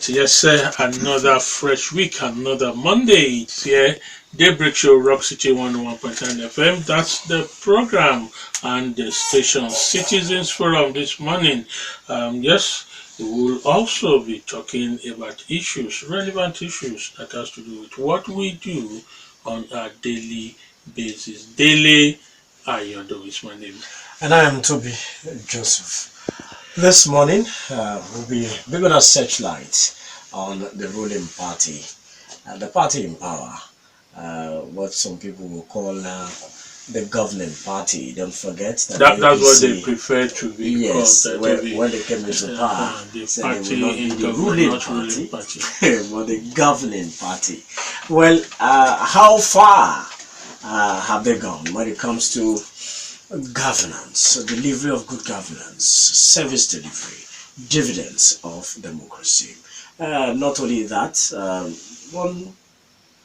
Yes, sir. Another fresh week, another Monday. It's here. Daybreak Show, Rock City 101.9 FM. That's the program and the station Citizens Forum this morning. Yes, we will also be talking about issues, relevant issues that has to do with what we do on a daily basis. Dele, Ayodo is my name. And I am Tobi Joseph. This morning, we'll be giving a searchlight on the ruling party, the party in power, what some people will call the governing party. Don't forget that That's what they prefer to be yes, called. when they came into power, the said party they will not be in the government, ruling not party, party. but the governing party. Well, how far have they gone when it comes to governance, delivery of good governance, service delivery, dividends of democracy? Not only that, one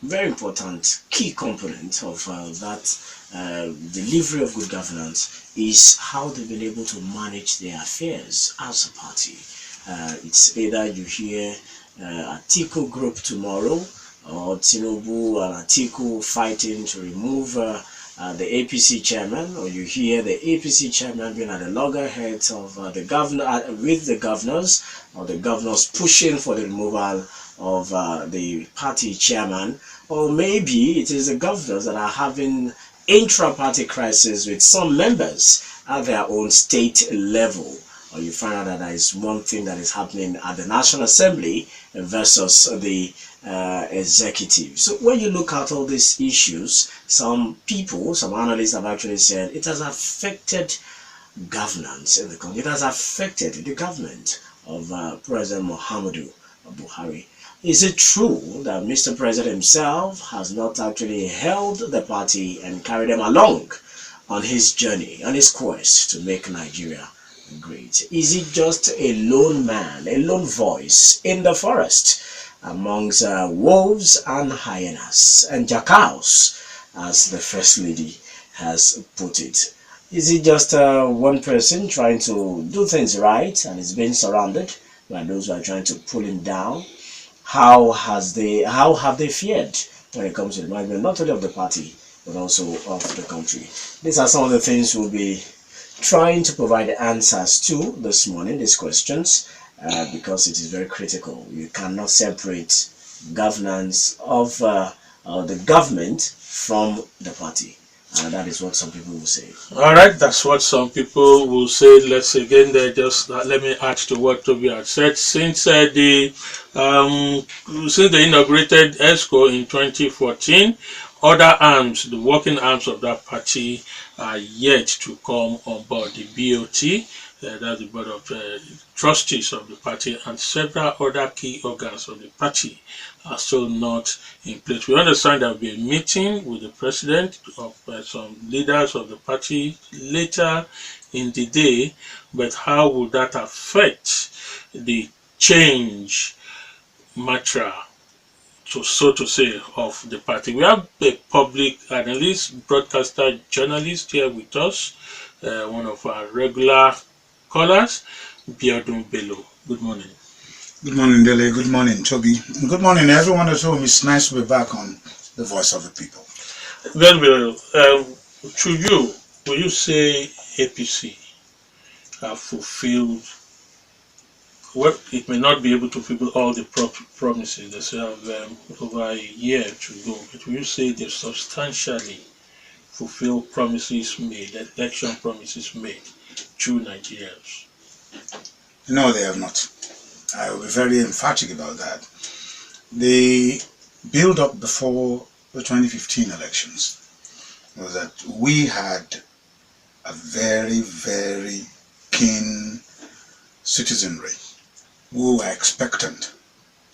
very important key component of that delivery of good governance is how they've been able to manage their affairs as a party. It's either you hear Atiku group tomorrow, or Tinubu and Atiku fighting to remove the APC chairman, or you hear the APC chairman being at the loggerheads of the governor with the governors, or the governors pushing for the removal of the party chairman, or maybe it is the governors that are having intra-party crisis with some members at their own state level, or you find out that there is one thing that is happening at the National Assembly versus the executive. So when you look at all these issues, some people, some analysts have actually said it has affected governance in the country. It has affected the government of President Muhammadu Buhari. Is it true that Mr. President himself has not actually held the party and carried them along on his journey, on his quest to make Nigeria great? Is it just a lone man, a lone voice in the forest amongst wolves and hyenas and jackals, as the First Lady has put it? Is it just one person trying to do things right and is being surrounded by those who are trying to pull him down? How have they fared when it comes to the management, not only of the party, but also of the country? These are some of the things we'll be trying to provide answers to this morning, these questions, because it is very critical. You cannot separate governance of the government from the party. That is what some people will say. All right, that's what some people will say. Let's again, just let me add to what Tobi had said. Since they inaugurated ESCO in 2014, other arms, the working arms of that party, are yet to come on board. The BOT, that's the board of trustees of the party, and several other key organs of the party are still not in place. We understand there will be a meeting with the president of some leaders of the party later in the day, but how will that affect the change mantra, so to say, of the party? We have a public analyst, broadcaster, journalist here with us, one of our regular callers, Biodun Bello. Good morning. Good morning, Dele. Good morning, Tobi. Good morning, everyone at home. It's nice to be back on the Voice of the People. Well, to you, will you say APC have fulfilled? Well, it may not be able to fulfill all the promises. They still have over a year to go. But will you say they substantially fulfill promises made, election promises made to Nigerians? No, they have not. I will be very emphatic about that. The build-up before the 2015 elections was that we had a very, very keen citizenry who were expectant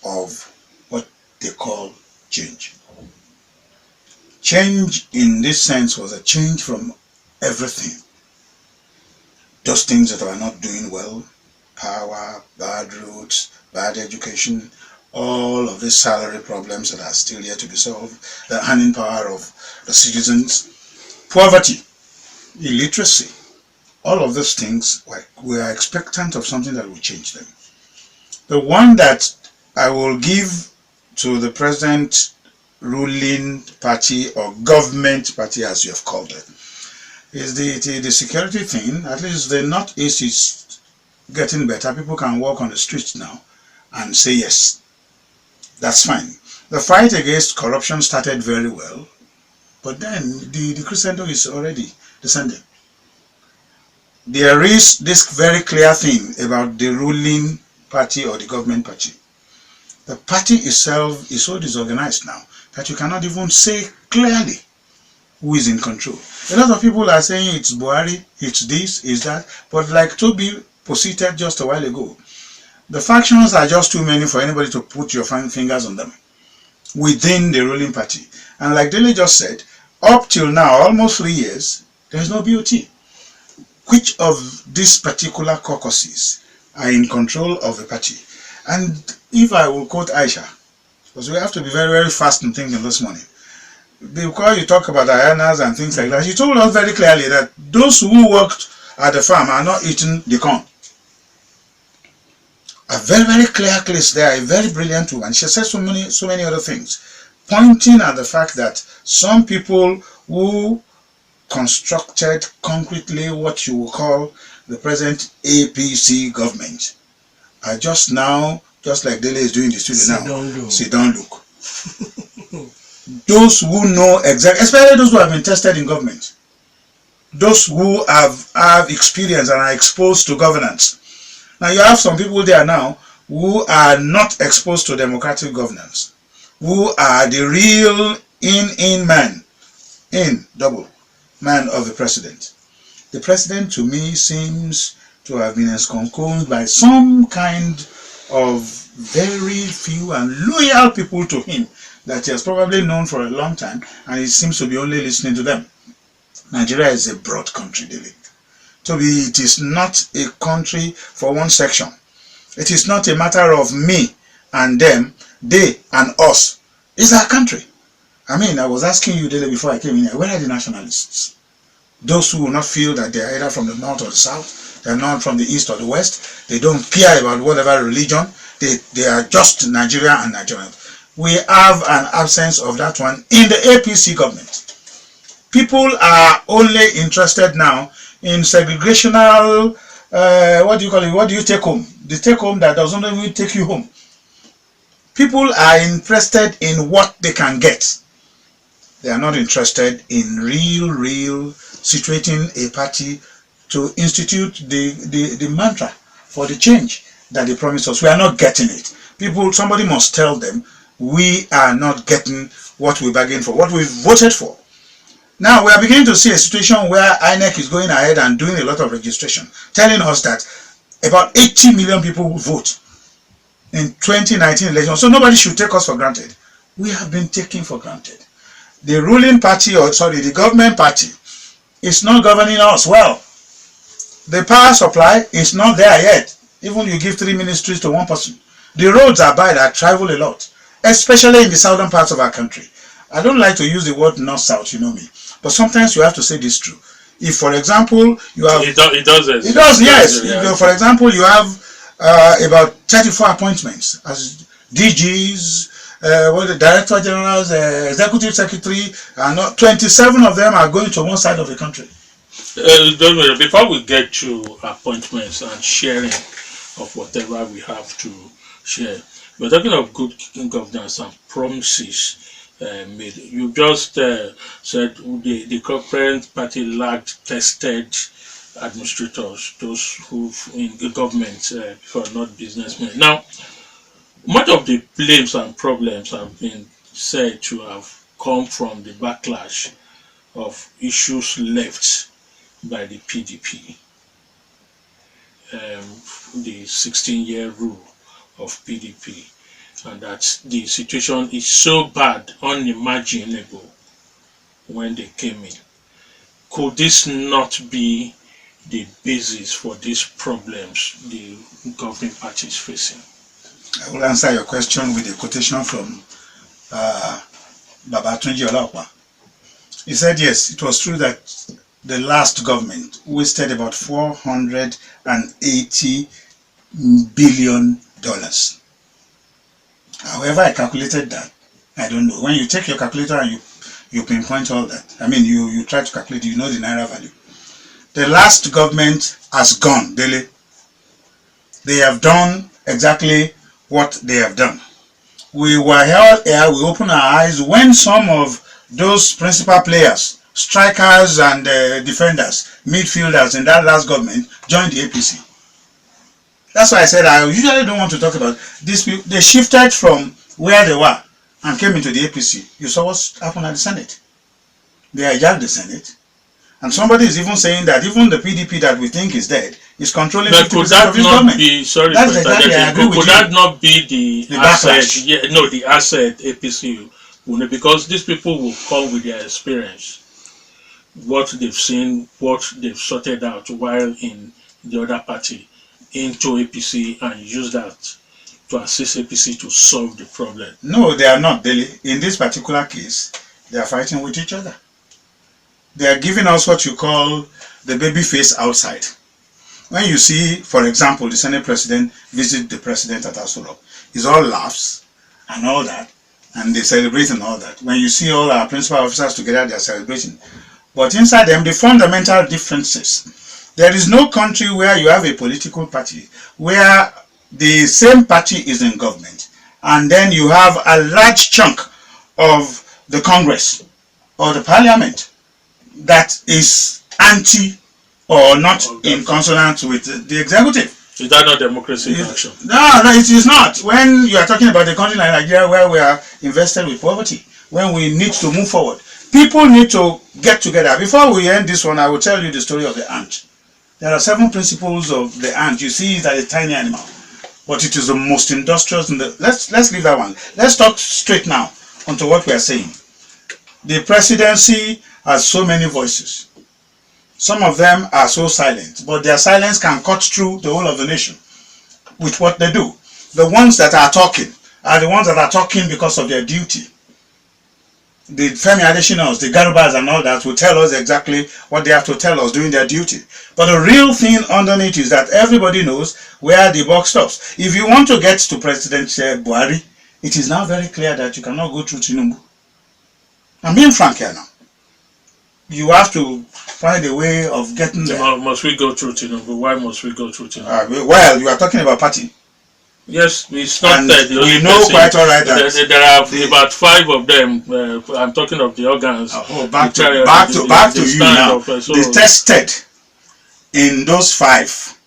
of what they call change. Change in this sense was a change from everything. Those things that were not doing well, power, bad roads, bad education, all of these salary problems that are still yet to be solved, the earning power of the citizens, poverty, illiteracy, all of those things, we are expectant of something that will change them. The one that I will give to the present ruling party or government party, as you have called it, is the security thing. At least the Northeast is getting better. People can walk on the streets now and say yes. That's fine. The fight against corruption started very well, but then the crescendo is already descending. There is this very clear thing about the ruling party or the government party. The party itself is so disorganized now that you cannot even say clearly who is in control. A lot of people are saying it's Buhari, it's this, it's that, but like Tobi posited just a while ago, the factions are just too many for anybody to put your fingers on them within the ruling party. And like Dele just said, up till now, almost 3 years, there is no BOT. Which of these particular caucuses are in control of the party? And if I will quote Aisha, because we have to be very, very fast in thinking this morning, because you talk about Dianas and things like that, she told us very clearly that those who worked at the farm are not eating the corn. A very, very clear case there, a very brilliant woman. She said so many other things, pointing at the fact that some people who constructed concretely what you will call the present APC government are just now, just like Dele is doing the studio now, sit down look. Those who know exactly, especially those who have been tested in government, those who have experience and are exposed to governance. Now you have some people there now who are not exposed to democratic governance, who are the real double man of the president. The president to me seems to have been ensconced by some kind of very few and loyal people to him that he has probably known for a long time, and he seems to be only listening to them. Nigeria is a broad country, Dele. Tobi, it is not a country for one section. It is not a matter of me and them, they and us. It's our country. I mean, I was asking you, Dele, before I came in here, where are the nationalists? Those who will not feel that they are either from the north or the south, they are not from the east or the west, they don't care about whatever religion, they are just Nigeria and Nigerians. We have an absence of that one in the APC government. People are only interested now in segregational, what do you call it? What do you take home? The take home that doesn't even take you home. People are interested in what they can get. They are not interested in real situating a party to institute the mantra for the change that they promised us. We are not getting it. Somebody must tell them we are not getting what we bargained for, what we voted for. Now we are beginning to see a situation where INEC is going ahead and doing a lot of registration, telling us that about 80 million people will vote in 2019 election. So nobody should take us for granted. We have been taken for granted. The ruling party, the government party, is not governing us well. The power supply is not there yet. Even you give 3 ministries to one person. The roads are bad, I travel a lot, especially in the southern parts of our country. I don't like to use the word north-south, you know me. But sometimes you have to say this true. If, for example, you have... It does, yes. If, for example, you have about 34 appointments as DGs, the Director Generals, Executive Secretary, and 27 of them are going to one side of the country. Don't worry, before we get to appointments and sharing of whatever we have to share, we're talking of good governance and promises made. You just said the current party lacked tested administrators, those who in the government for not businessmen. Now, much of the blames and problems have been said to have come from the backlash of issues left by the PDP, the 16-year rule of PDP, and that the situation is so bad, unimaginable when they came in. Could this not be the basis for these problems the governing party is facing? I will answer your question with a quotation from Babatunji Olapa. He said, yes, it was true that the last government wasted about $480 billion. However I calculated that, I don't know. When you take your calculator and you pinpoint all that, I mean, you try to calculate, you know the naira value. The last government has gone, Dele. They have done exactly what they have done. We were held here, we opened our eyes when some of those principal players, strikers and defenders, midfielders in that last government joined the APC. That's why I said I usually don't want to talk about these people. They shifted from where they were and came into the APC. You saw what happened at the Senate. They hijacked the Senate. And somebody is even saying that even the PDP that we think is dead is controlling 50% of his government. Sorry, that's exactly, I agree with could you. that not be the asset? Backlash. Yeah, no, the asset APC, because these people will come with their experience, what they've seen, what they've sorted out while in the other party, into APC and use that to assist APC to solve the problem. No, they are not, Dele. In this particular case, they are fighting with each other. They are giving us what you call the baby face outside. When you see, for example, the Senate President visit the President at Aso, it's all laughs and all that, and they celebrate and all that. When you see all our principal officers together, they are celebrating. But inside them, the fundamental differences. There is no country where you have a political party where the same party is in government, and then you have a large chunk of the Congress or the Parliament that is anti or not in consonance with the executive. Is that not democracy in action? No, it is not. When you are talking about a country like Nigeria where we are invested with poverty, when we need to move forward, people need to get together. Before we end this one, I will tell you the story of the ant. There are 7 principles of the ant. You see it as a tiny animal, but it is the most industrious. Let's leave that one. Let's talk straight now onto what we are saying. The presidency has so many voices. Some of them are so silent, but their silence can cut through the whole of the nation with what they do. The ones that are talking are the ones that are talking because of their duty. The Femi Adeshinas, the Garubas and all that will tell us exactly what they have to tell us doing their duty. But the real thing underneath is that everybody knows where the buck stops. If you want to get to President Buhari, it is now very clear that you cannot go through Tinubu. I'm being frank here now. You have to find a way of getting there. Must we go through Tinubu? Why must we go through Tinubu? Well, you are talking about party. Yes, it's not and that the only we know person. Quite all right that there are about 5 of them. I'm talking of the organs. Back to you now. They tested in those 5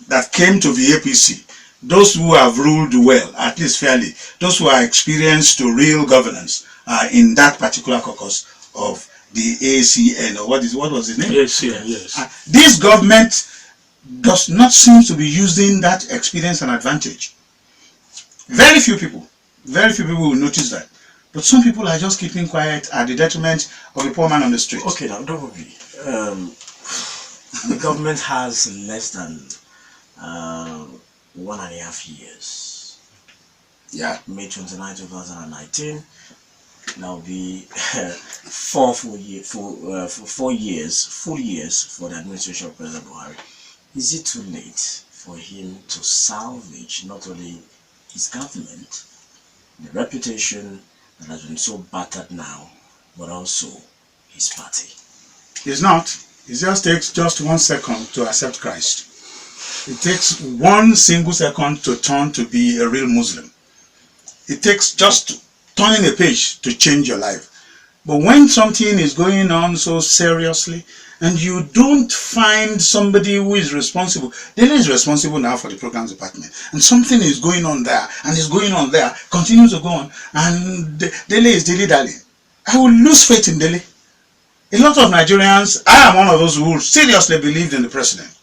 that came to the APC. Those who have ruled well, at least fairly, those who are experienced to real governance, in that particular caucus of the ACN, or what was his name? ACN, yes. This government does not seem to be using that experience and advantage. Very few people will notice that. But some people are just keeping quiet at the detriment of the poor man on the street. Okay, now, don't worry. The government has less than 1.5 years. Yeah. May 29, 2019. Now be 4 full years for the administration of President Buhari. Is it too late for him to salvage not only his government, the reputation that has been so battered now, but also his party? It's not. It just takes just 1 second to accept Christ. It takes 1 single second to turn to be a real Muslim. It takes just turning a page to change your life. But when something is going on so seriously and you don't find somebody who is responsible, Dele is responsible now for the programs department, and something is going on there and is going on there, continues to go on, and Dele is dilly-dally. I will lose faith in Dele. A lot of Nigerians, I am one of those who seriously believed in the president.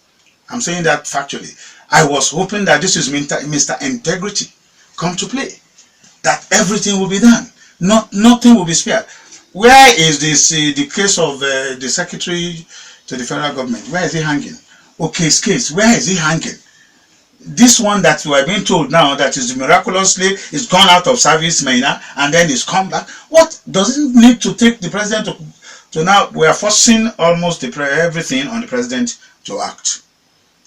I'm saying that factually. I was hoping that this is Mr. Integrity come to play, that everything will be done, nothing will be spared. Where is this the case of the secretary to the federal government? Where is he hanging? Okay's case, where is he hanging? This one that we are being told now that is miraculously is gone out of service, and then is come back. What does it need to take the president to now? We are forcing almost everything on the president to act.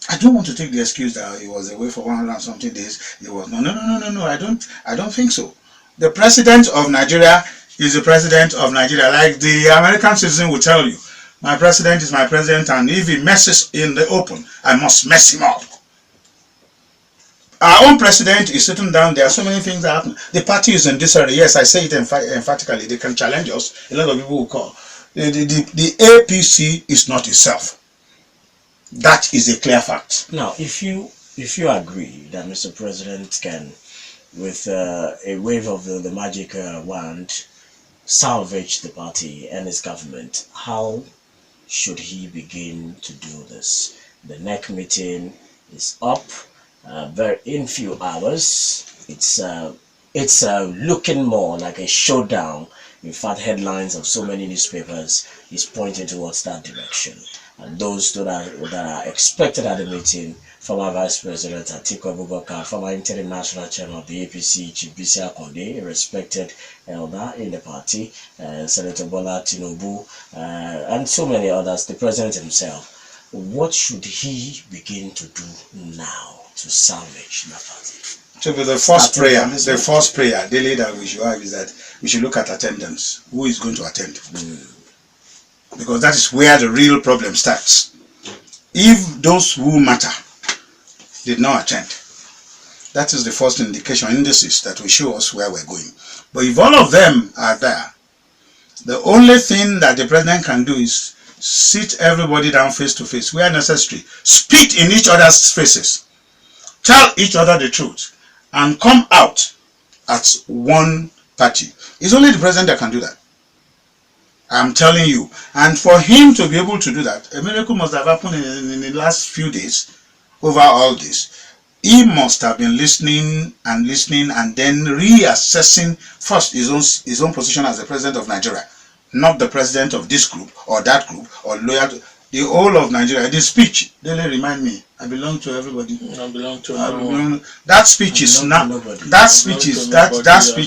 I don't want to take the excuse that he was away for 100 and something days. It was no. I don't think so. The president of Nigeria is the president of Nigeria. Like the American citizen will tell you, my president is my president, and if he messes in the open, I must mess him up. Our own president is sitting down. There are so many things that happen. The party is in disarray. Yes, I say it emphatically. They can challenge us. A lot of people will call. The APC is not itself. That is a clear fact. Now, if you agree that Mr. President can, with a wave of the magic wand, salvage the party and his government, how should he begin to do this? The NEC meeting is up. In few hours. It's looking more like a showdown. In fact, headlines of so many newspapers is pointing towards that direction. And those that are expected at the meeting: former Vice President Atiku Abubakar, former interim national chairman of the APC, Chief Bisi Akande, a respected elder in the party, Senator Bola Tinubu, and so many others, the president himself. What should he begin to do now to salvage that party? So the first prayer, Dele, that we should have is that we should look at attendance. Who is going to attend? Because that is where the real problem starts. If those who matter did not attend, that is the first indices that will show us where we're going. But if all of them are there, the only thing that the president can do is sit everybody down face to face where necessary, spit in each other's faces, tell each other the truth, and come out as one party. It's only the president that can do that. I'm telling you. And for him to be able to do that, a miracle must have happened in the last few days over all this. He must have been listening and then reassessing first his own position as the president of Nigeria, not the president of this group or that group or loyal to the whole of Nigeria. The speech, Dele, remind me, I belong to everybody. I belong to everyone. That speech is not. That speech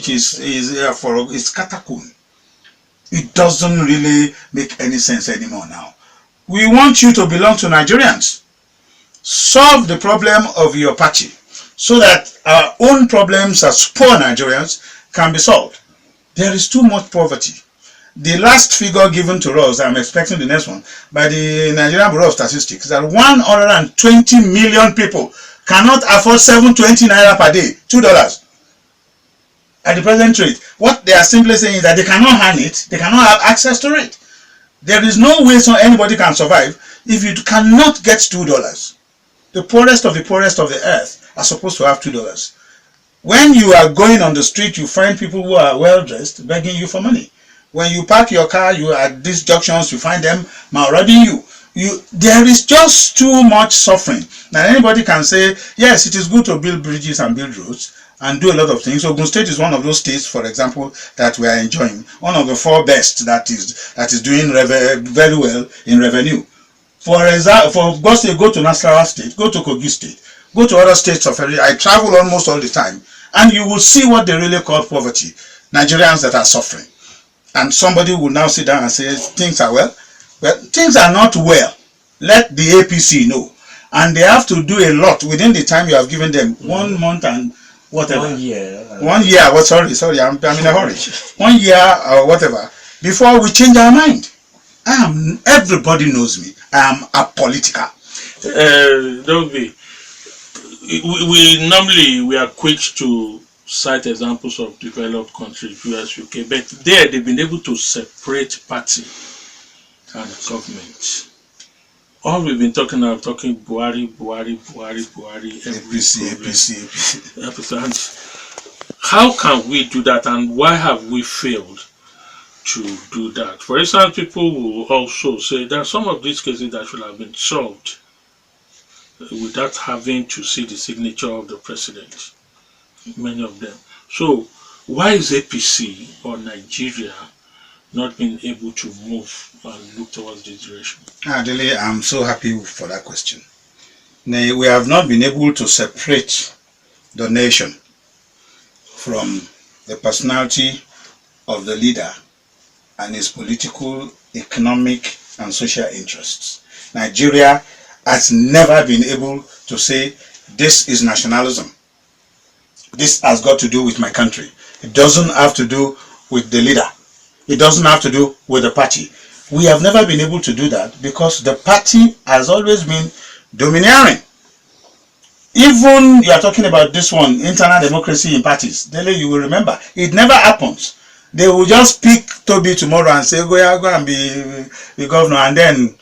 is catacomb. It doesn't really make any sense anymore now. We want you to belong to Nigerians. Solve the problem of your party so that our own problems as poor Nigerians can be solved. There is too much poverty. The last figure given to us, I'm expecting the next one, by the Nigerian Bureau of Statistics, that 120 million people cannot afford 720 naira per day, $2. At the present rate, what they are simply saying is that they cannot earn it, they cannot have access to it. There is no way so anybody can survive if you cannot get $2. The poorest of the earth are supposed to have $2. When you are going on the street, you find people who are well dressed begging you for money. When you park your car, you are at these junctions, you find them marauding you. There is just too much suffering. Now anybody can say, yes, it is good to build bridges and build roads and do a lot of things. Ogun State is one of those states, for example, that we are enjoying. One of the 4 best that is doing very well in revenue. For example, for God say, go to Nasarawa State, go to Kogi State, go to other states of area. I travel almost all the time, and you will see what they really call poverty. Nigerians that are suffering. And somebody will now sit down and say, things are well. Well, things are not well. Let the APC know. And they have to do a lot within the time you have given them. 1 month and whatever. 1 year. 1 year. Well, sorry, I'm in a hurry. 1 year or whatever. Before we change our mind. Everybody knows me. I am apolitical. Tobi, we normally are quick to cite examples of developed countries, US, UK, but there they've been able to separate party and government. All we've been talking about, Buhari, APC. How can we do that, and why have we failed to do that? For instance, people will also say that some of these cases that should have been solved without having to see the signature of the president. Many of them. So why is APC or Nigeria not being able to move and look towards this direction? Dele, I'm so happy for that question. We have not been able to separate the nation from the personality of the leader and his political, economic, and social interests. Nigeria has never been able to say this is nationalism. This has got to do with my country. It doesn't have to do with the leader. It doesn't have to do with the party. We have never been able to do that because the party has always been domineering. Even you are talking about this one, internal democracy in parties. Dele, you will remember, it never happens. They will just pick Tobi tomorrow and say, go and be governor, and then,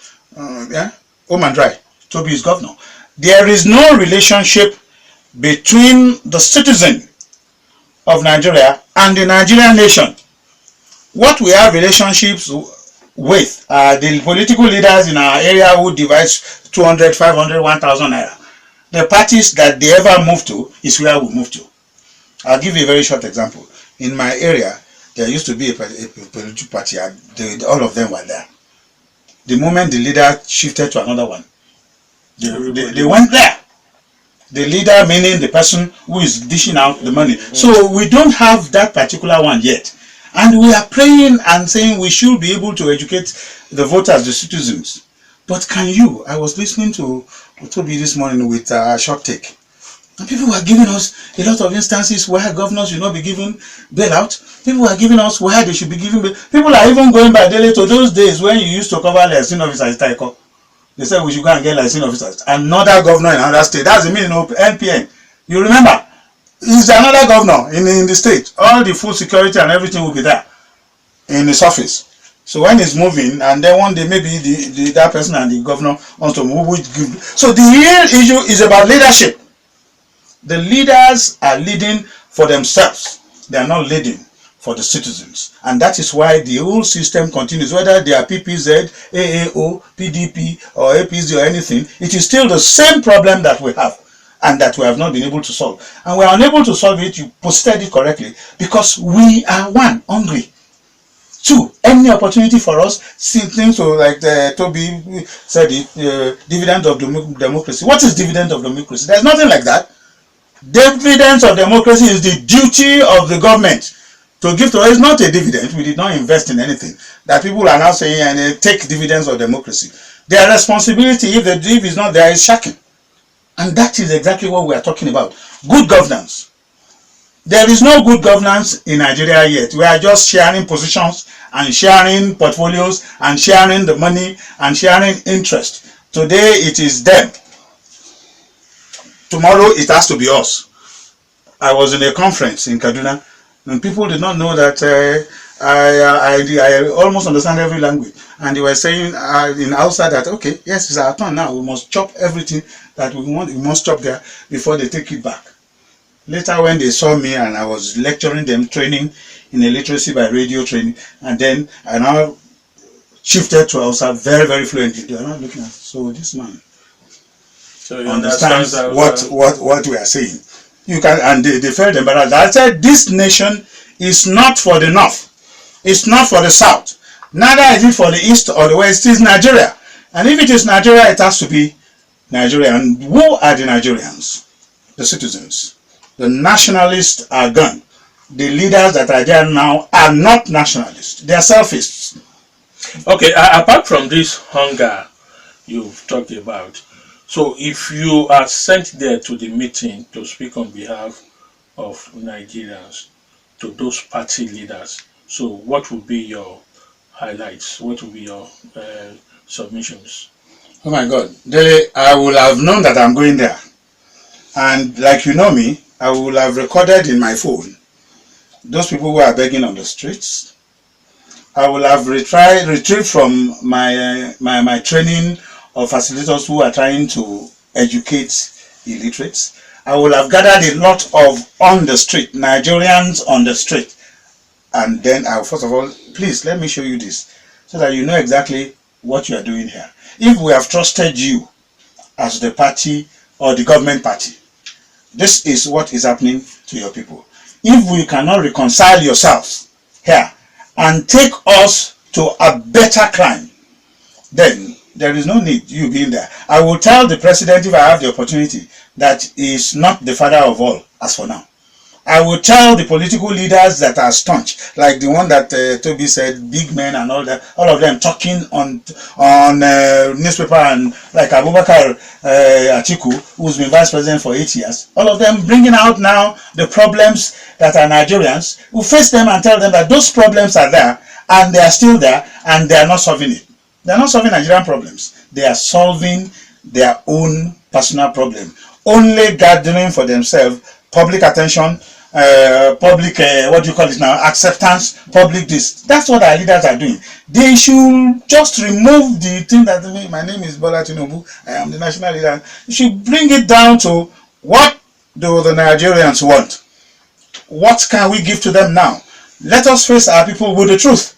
home and dry. Tobi is governor. There is no relationship between the citizen of Nigeria and the Nigerian nation. What we have relationships with are the political leaders in our area who devise 200, 500, 1,000 naira. The parties that they ever move to is where we move to. I'll give you a very short example. In my area, there used to be a political party, and all of them were there. The moment the leader shifted to another one, they went there. The leader meaning the person who is dishing out the money. So we don't have that particular one yet. And we are praying and saying we should be able to educate the voters, the citizens. But can you? I was listening to Tobi this morning with a short take. And people were giving us a lot of instances where governors should not be given bailout. People were giving us where they should be given bailout. People are even going by Dele to those days when you used to cover license officers. They said we should go and get license officers. Another governor in another state. That's the meaning of NPN. You remember? He's another governor in the state. All the food security and everything will be there in his office. So when he's moving, and then one day maybe that person and the governor wants to move. So the real issue is about leadership. The leaders are leading for themselves. They are not leading for the citizens. And that is why the whole system continues. Whether they are PPZ, AAO, PDP, or APZ or anything, it is still the same problem that we have and that we have not been able to solve. And we are unable to solve it, you posted it correctly, because we are one, hungry. Two, any opportunity for us, things so like Tobi said it, dividend of democracy. What is dividend of democracy? There's nothing like that. Dividends of democracy is the duty of the government to give to us. It's not a dividend. We did not invest in anything. That people are now saying and they take dividends of democracy. Their responsibility, if the div is not there, is shocking. And that is exactly what we are talking about. Good governance. There is no good governance in Nigeria yet. We are just sharing positions and sharing portfolios and sharing the money and sharing interest. Today it is them. Tomorrow it has to be us. I was in a conference in Kaduna and people did not know that I almost understand every language. And they were saying in Hausa that, okay, yes, it's our turn now. We must chop everything that we want. We must chop there before they take it back. Later when they saw me and I was lecturing them, training in a literacy by radio training, and then I now shifted to Hausa very, very fluently. They are not looking at, so this man understands what we are saying. You can, and they felt embarrassed. I said, this nation is not for the north. It's not for the south. Neither is it for the east or the west. It is Nigeria. And if it is Nigeria, it has to be Nigeria. And who are the Nigerians? The citizens. The nationalists are gone. The leaders that are there now are not nationalists. They are selfists. Okay, apart from this hunger you've talked about, so if you are sent there to the meeting to speak on behalf of Nigerians, to those party leaders, so what would be your highlights? What would be your submissions? Oh my God, Dele, I would have known that I'm going there. And like you know me, I will have recorded in my phone those people who are begging on the streets. I will have retrieved from my training of facilitators who are trying to educate illiterates. I will have gathered a lot of on the street, Nigerians on the street. And then I will, first of all, please let me show you this so that you know exactly what you are doing here. If we have trusted you as the party or the government party, this is what is happening to your people. If we cannot reconcile yourselves here and take us to a better crime, then there is no need you being there. I will tell the president, if I have the opportunity, that he is not the father of all as for now. I will tell the political leaders that are staunch, like the one that Tobi said, big men and all that, all of them talking on newspaper, and like Abubakar Atiku, who's been vice president for 8 years, all of them bringing out now the problems that are Nigerians, who face them and tell them that those problems are there, and they are still there, and they are not solving it. They are not solving Nigerian problems. They are solving their own personal problem, only gathering for themselves public attention, public what do you call it now, acceptance, public this. That's what our leaders are doing. They should just remove the thing that my name is Bola Tinubu, I am the national leader. You should bring it down to what do the Nigerians want? What can we give to them now? Let us face our people with the truth.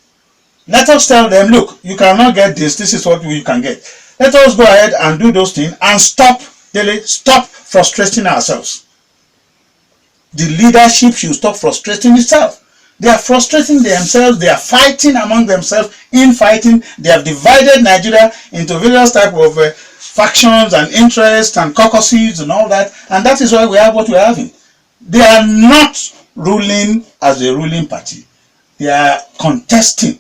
Let us tell them, look, you cannot get this, this is what you can get. Let us go ahead and do those things and stop, Dele, stop frustrating ourselves. The leadership should stop frustrating itself. They are frustrating themselves. They are fighting among themselves, infighting. They have divided Nigeria into various types of factions and interests and caucuses and all that. And that is why we have what we are having. They are not ruling as a ruling party. They are contesting.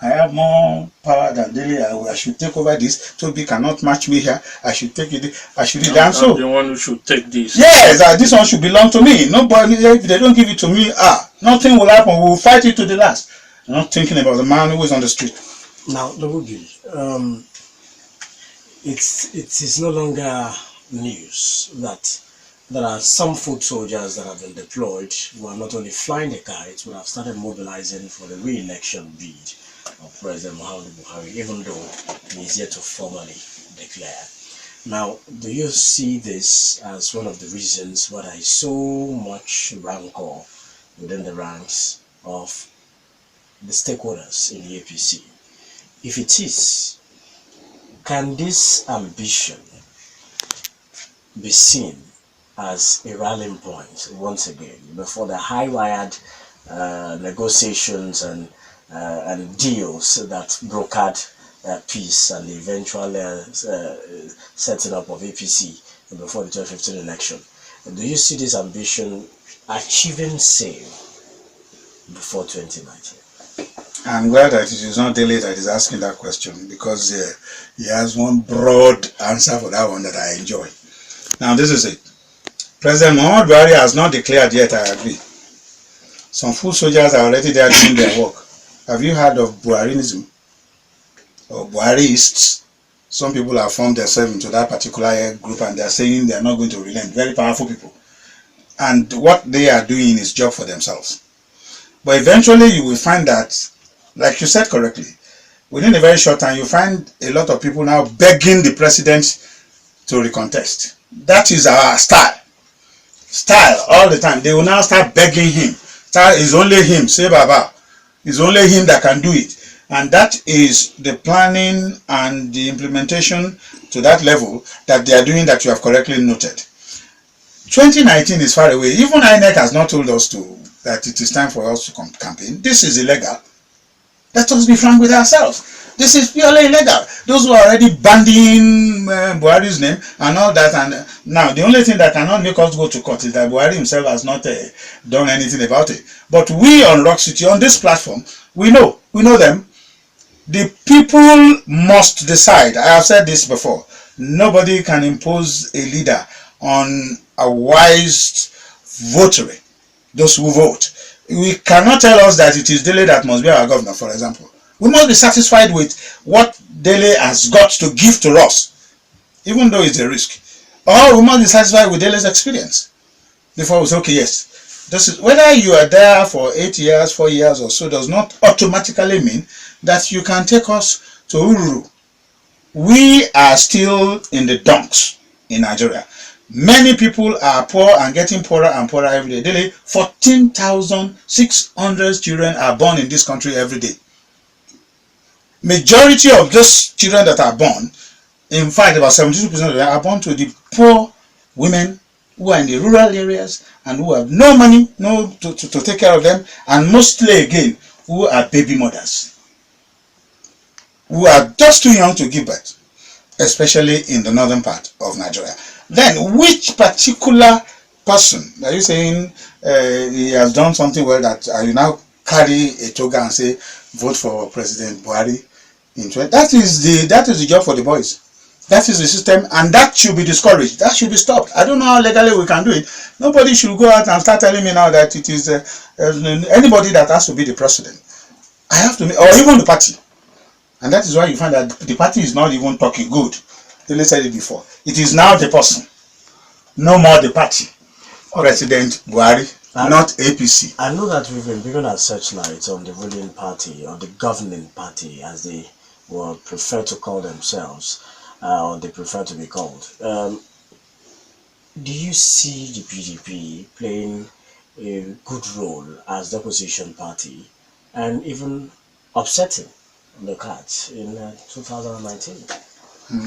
I have more power than Dele. I should take over this. Tobi cannot match me here. I should take it. I should do that. So the one who should take this. Yes, this one should belong to me. Nobody, if they don't give it to me, nothing will happen. We will fight it to the last. I'm not thinking about the man who is on the street. Now, Lobugi, it is no longer news that there are some foot soldiers that have been deployed who are not only flying the kites, but have started mobilizing for the re-election bid of President Muhammadu Buhari, even though he is yet to formally declare. Now, do you see this as one of the reasons why there is so much rancor within the ranks of the stakeholders in the APC? If it is, can this ambition be seen as a rallying point once again before the high-wired negotiations and deals that brokered peace and the eventual setting up of APC before the 2015 election? Do you see this ambition achieving same before 2019? I'm glad that it is not Dele that is asking that question, because he has one broad answer for that one that I enjoy. Now, this is it. President Muhammadu Buhari has not declared yet, I agree. Some foot soldiers are already there doing their work. Have you heard of Buharinism or Buharists? Some people have formed themselves into that particular group and they are saying they are not going to relent. Very powerful people. And what they are doing is job for themselves. But eventually you will find that, like you said correctly, within a very short time you find a lot of people now begging the president to recontest. That is our style. Style all the time. They will now start begging him. It's only him. Say Baba. It's only him that can do it. And that is the planning and the implementation to that level that they are doing, that you have correctly noted. 2019 is far away. Even INEC has not told us that it is time for us to campaign. This is illegal. Let us be frank with ourselves. This is purely illegal. Those who are already bandying Buhari's name and all that, and now the only thing that cannot make us go to court is that Buhari himself has not done anything about it. But we on Rock City, on this platform, we know them. The people must decide. I have said this before. Nobody can impose a leader on a wise votary, those who vote. We cannot tell us that it is Dele that must be our governor, for example. We must be satisfied with what Dele has got to give to us, even though it's a risk. Or we must be satisfied with Dele's experience before we say, okay, yes. This is, whether you are there for 8 years, 4 years or so, does not automatically mean that you can take us to Ururu. We are still in the dumps in Nigeria. Many people are poor and getting poorer and poorer every day. Daily, 14,600 children are born in this country every day. Majority of those children that are born, in fact about 72% of them, are born to the poor women who are in the rural areas and who have no money to take care of them, and mostly again who are baby mothers, who are just too young to give birth, especially in the northern part of Nigeria. Then which particular person, are you saying he has done something well that you now carry a toga and say vote for President Buhari in 20? That is the job for the boys. That is the system, and that should be discouraged. That should be stopped. I don't know how legally we can do it. Nobody should go out and start telling me now that it is anybody that has to be the president. I have to, or even the party. And that is why you find that the party is not even talking good. Dele said it before. It is now the person, no more the party. President Buhari, not APC. I know that we've been bringing our searchlights on the ruling party, or the governing party, as they will prefer to call themselves, or they prefer to be called. Do you see the PDP playing a good role as the opposition party, and even upsetting the cards in 2019?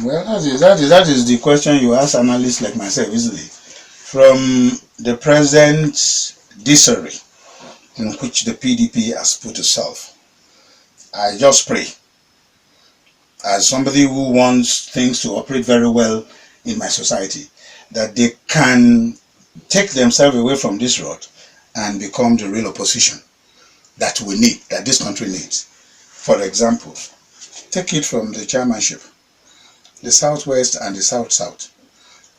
Well, that is the question you ask analysts like myself, isn't it? From the present disarray in which the PDP has put itself, I just pray, as somebody who wants things to operate very well in my society, that they can take themselves away from this road and become the real opposition that we need, that this country needs. For example, take it from the chairmanship, the Southwest and the South-South.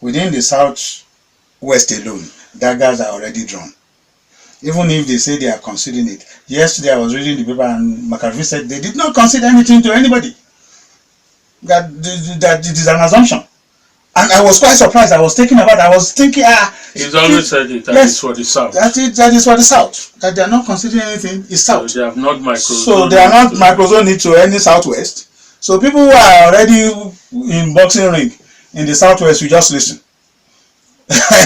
Within the Southwest alone, daggers are already drawn. Even if they say they are considering it. Yesterday I was reading the paper and McAfee said they did not consider anything to anybody. That it is an assumption. And I was quite surprised. I was thinking, He's always said it, that yes, is for the South. That is for the South. That they are not considering anything is South. So they have not microzone. So they are not microzone it to any Southwest. So people who are already in boxing ring in the Southwest, you just listen.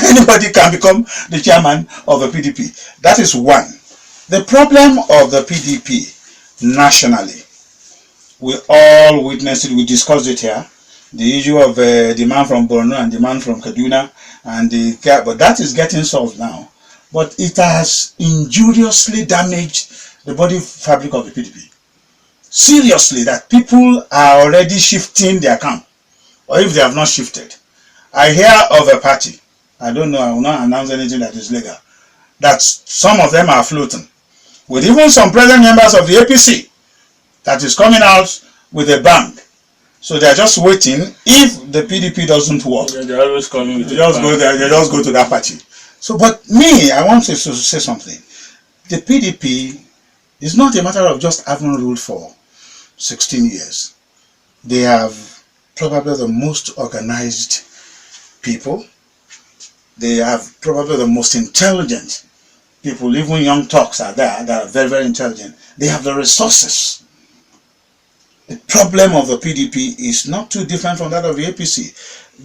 Anybody can become the chairman of the PDP. That is one. The problem of the PDP nationally, we all witnessed it, we discussed it here. The issue of the man from Borno and the man from Kaduna, but that is getting solved now. But it has injuriously damaged the body fabric of the PDP. Seriously, that people are already shifting their camp, or if they have not shifted. I hear of a party, I don't know, I will not announce anything that is legal, that some of them are floating, with even some present members of the APC, that is coming out with a bang. So they are just waiting. If the PDP doesn't work, they're always coming with they just go there. They just go to that party. So, but me, I want to say something. The PDP is not a matter of just having ruled for 16 years. They have probably the most organized people. They have probably the most intelligent people. Even young talks are there that are very, very intelligent. They have the resources. The problem of the PDP is not too different from that of the APC.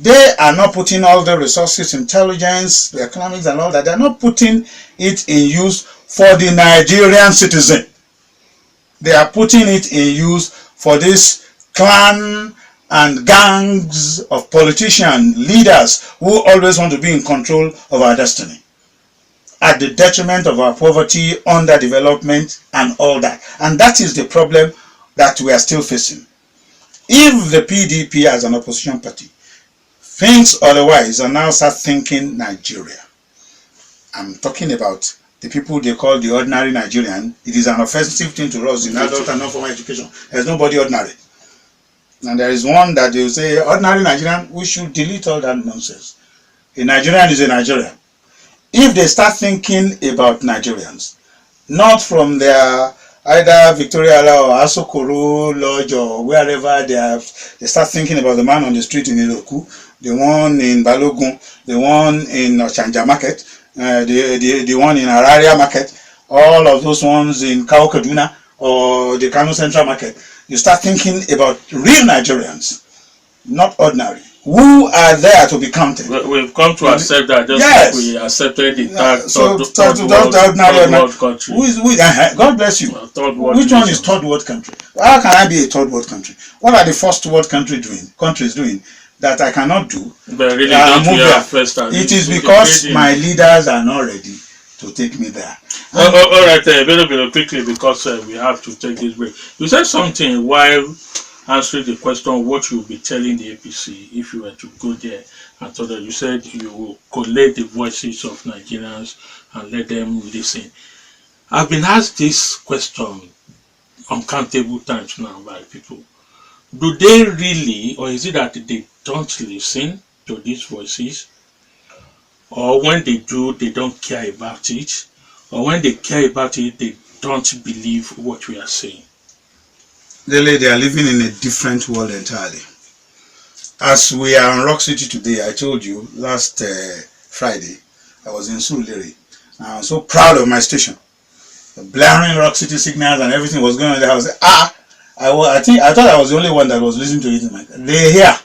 They are not putting all the resources, intelligence, the economics and all that. They are not putting it in use for the Nigerian citizen. They are putting it in use for this clan and gangs of politician leaders who always want to be in control of our destiny, at the detriment of our poverty, underdevelopment and all that. And that is the problem that we are still facing. If the PDP as an opposition party thinks otherwise and now start thinking Nigeria, I'm talking about the people they call the ordinary Nigerian. It is an offensive thing to us in adult and non-formal education. There's nobody ordinary. And there is one that they will say, ordinary Nigerian, we should delete all that nonsense. A Nigerian is a Nigerian. If they start thinking about Nigerians, not from their either Victoria or Asokoro Lodge or wherever they start thinking about the man on the street in Iloku, the one in Balogun, the one in Ochanja Market, the one in Araria Market, all of those ones in Kao Kaduna or the Kano Central Market. You start thinking about real Nigerians, not ordinary, who are there to be counted. We've come to accept that, just yes. like we accepted the third world country. God bless you. Which one is third world country? How can I be a third world country? What are the first world countries doing that I cannot do? But really, it is because my leaders are not ready to take me there. All right, Bello, quickly, because we have to take this break. You said something while answering the question what you will be telling the APC if you were to go there, and so that you said you will collate the voices of Nigerians and let them listen. I've been asked this question uncountable times now by people. Do they really, or is it that they don't listen to these voices? Or when they do, they don't care about it? Or when they care about it, they don't believe what we are saying? Dele, they are living in a different world entirely. As we are in Rock City today, I told you last Friday, I was in Surulere. I was so proud of my station. The blaring Rock City signals and everything was going on there. I was like, I thought I was the only one that was listening to it. They hear.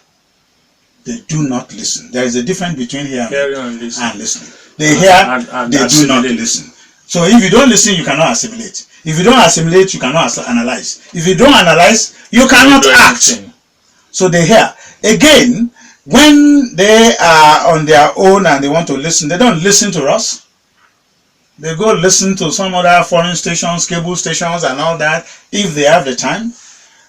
They do not listen. There is a difference between hearing and listening. They hear, and they do not listen. So if you don't listen, you cannot assimilate. If you don't assimilate, you cannot analyze. If you don't analyze, you cannot act. So they hear. Again, when they are on their own and they want to listen, they don't listen to us. They go listen to some other foreign stations, cable stations and all that, if they have the time.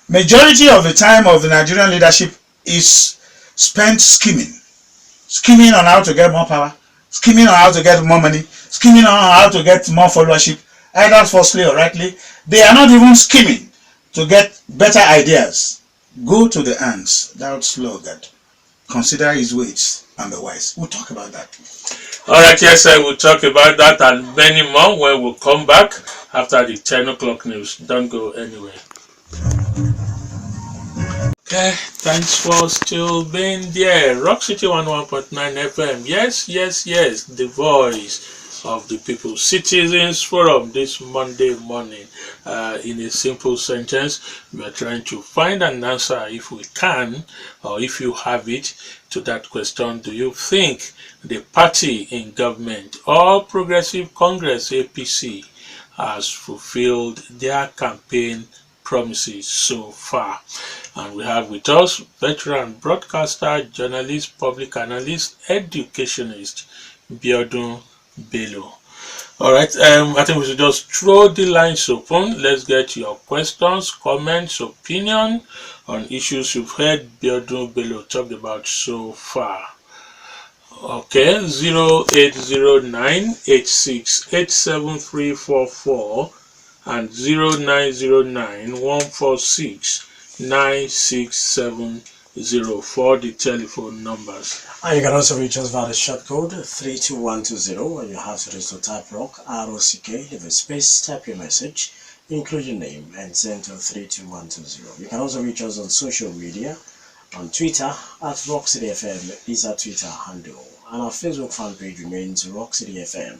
Majority of the time of the Nigerian leadership is spent scheming on how to get more power, scheming on how to get more money, scheming on how to get more followership, either falsely or rightly. They are not even scheming to get better ideas. Go to the ants, thou sluggard. Consider his ways and be wise. We'll talk about that. Alright, yes, I will talk about that and many more when we come back after the 10 o'clock news. Don't go anywhere. Okay, thanks for still being there. Rock City 101.9 FM. Yes, the voice of the people. Citizens Forum this Monday morning. In a simple sentence, we are trying to find an answer, if we can, or if you have it, to that question. Do you think the party in government, All Progressive Congress, APC, has fulfilled their campaign promises so far? And we have with us veteran broadcaster, journalist, public analyst, educationist, Biodun Bello. Alright, I think we should just throw the lines open. Let's get your questions, comments, opinion on issues you've heard Biodun Bello talked about so far. Okay, 0809-8687-344 and 0909-146-96704, the telephone numbers. And you can also reach us via the short code 32120, and you have to register type rock ROCK, leave a space, type your message, include your name, and send to 32120. You can also reach us on social media. On Twitter at Rock City FM is our Twitter handle, and our Facebook fan page remains Rock City FM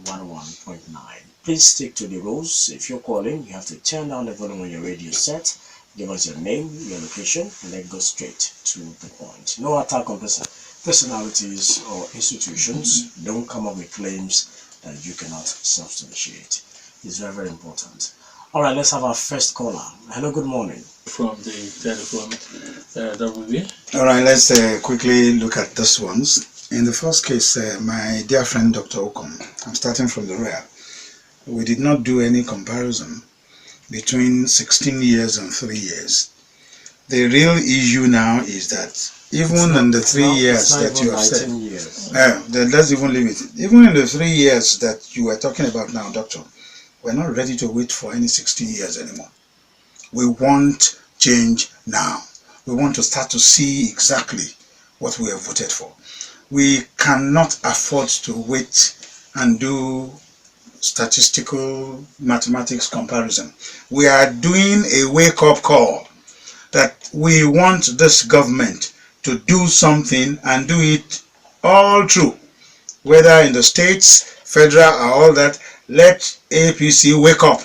101.9. Please stick to the rules. If you're calling, you have to turn down the volume on your radio set, give us your name, your location, and then go straight to the point. No attack on personalities or institutions. Don't come up with claims that you cannot substantiate. It's very, very important. All right, let's have our first caller. Hello, good morning. From the telephone, WB. All right, let's quickly look at this ones. In the first case, my dear friend Dr. Okom, I'm starting from the rear. We did not do any comparison between 16 years and 3 years. The real issue now is that even in the 3 years that you have said, let's even leave it. Even in the 3 years that you were talking about now, Doctor, we're not ready to wait for any 16 years anymore. We want change now. We want to start to see exactly what we have voted for. We cannot afford to wait and do statistical mathematics comparison. We are doing a wake-up call that we want this government to do something and do it all through, whether in the states, federal, or all that. Let APC wake up.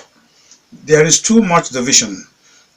There is too much division